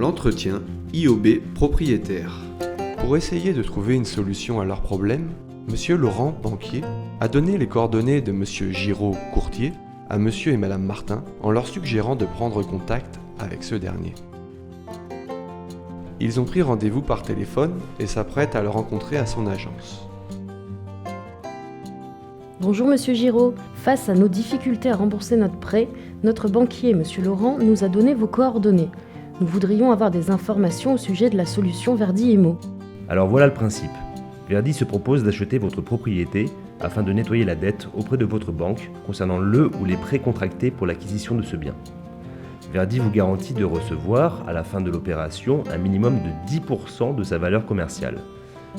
L'entretien IOB propriétaire. Pour essayer de trouver une solution à leur problème, Monsieur Laurent, banquier, a donné les coordonnées de Monsieur Giraud, courtier, à Monsieur et Madame Martin en leur suggérant de prendre contact avec ce dernier. Ils ont pris rendez-vous par téléphone et s'apprêtent à le rencontrer à son agence. Bonjour Monsieur Giraud, face à nos difficultés à rembourser notre prêt, notre banquier Monsieur Laurent nous a donné vos coordonnées. Nous voudrions avoir des informations au sujet de la solution Verdi Immo. Alors voilà le principe. Verdi se propose d'acheter votre propriété afin de nettoyer la dette auprès de votre banque concernant le ou les prêts contractés pour l'acquisition de ce bien. Verdi vous garantit de recevoir, à la fin de l'opération, un minimum de 10% de sa valeur commerciale.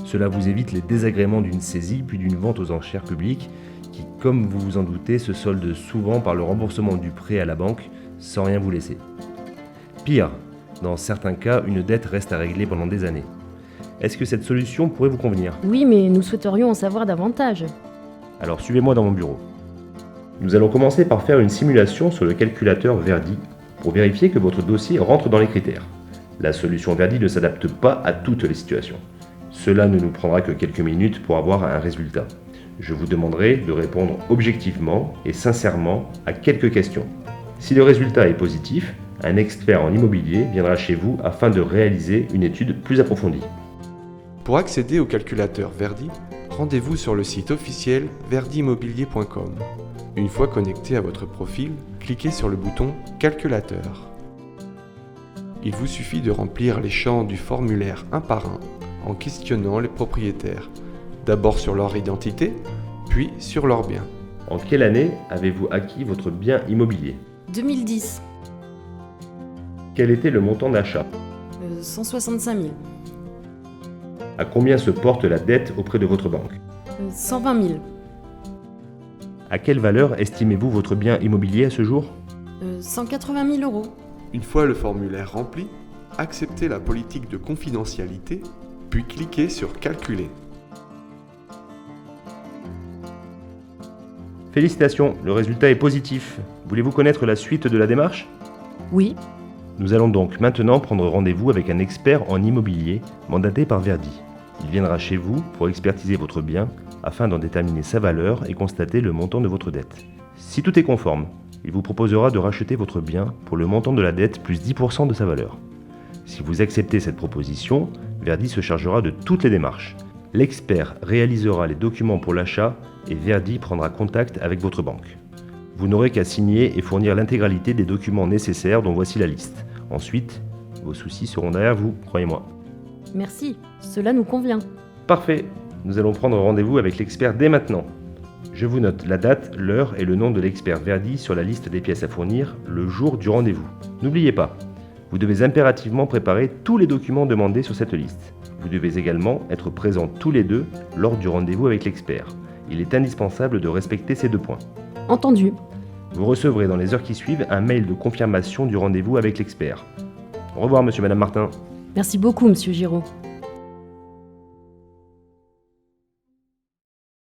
Cela vous évite les désagréments d'une saisie puis d'une vente aux enchères publiques qui, comme vous vous en doutez, se solde souvent par le remboursement du prêt à la banque sans rien vous laisser. Pire, dans certains cas, une dette reste à régler pendant des années. Est-ce que cette solution pourrait vous convenir ? Oui, mais nous souhaiterions en savoir davantage. Alors suivez-moi dans mon bureau. Nous allons commencer par faire une simulation sur le calculateur Verdi pour vérifier que votre dossier rentre dans les critères. La solution Verdi ne s'adapte pas à toutes les situations. Cela ne nous prendra que quelques minutes pour avoir un résultat. Je vous demanderai de répondre objectivement et sincèrement à quelques questions. Si le résultat est positif, un expert en immobilier viendra chez vous afin de réaliser une étude plus approfondie. Pour accéder au calculateur Verdi, rendez-vous sur le site officiel verdiimmobilier.com. Une fois connecté à votre profil, cliquez sur le bouton Calculateur. Il vous suffit de remplir les champs du formulaire un par un en questionnant les propriétaires, d'abord sur leur identité, puis sur leurs biens. En quelle année avez-vous acquis votre bien immobilier ? 2010, Quel était le montant d'achat ? 165 000, À combien se porte la dette auprès de votre banque ? 120 000, À quelle valeur estimez-vous votre bien immobilier à ce jour ? 180 000 euros. Une fois le formulaire rempli, acceptez la politique de confidentialité, puis cliquez sur Calculer. Félicitations, le résultat est positif. Voulez-vous connaître la suite de la démarche ? Oui, Nous allons donc maintenant prendre rendez-vous avec un expert en immobilier mandaté par Verdi. Il viendra chez vous pour expertiser votre bien afin d'en déterminer sa valeur et constater le montant de votre dette. Si tout est conforme, il vous proposera de racheter votre bien pour le montant de la dette plus 10% de sa valeur. Si vous acceptez cette proposition, Verdi se chargera de toutes les démarches. L'expert réalisera les documents pour l'achat et Verdi prendra contact avec votre banque. Vous n'aurez qu'à signer et fournir l'intégralité des documents nécessaires dont voici la liste. Ensuite, vos soucis seront derrière vous, croyez-moi. merci, cela nous convient. Parfait, nous allons prendre rendez-vous avec l'expert dès maintenant. Je vous note la date, l'heure et le nom de l'expert Verdi sur la liste des pièces à fournir le jour du rendez-vous. N'oubliez pas, vous devez impérativement préparer tous les documents demandés sur cette liste. Vous devez également être présents tous les deux lors du rendez-vous avec l'expert. Il est indispensable de respecter ces 2 points. Entendu. Vous recevrez dans les heures qui suivent un mail de confirmation du rendez-vous avec l'expert. Au revoir, monsieur et madame Martin. Merci beaucoup, Monsieur Giraud.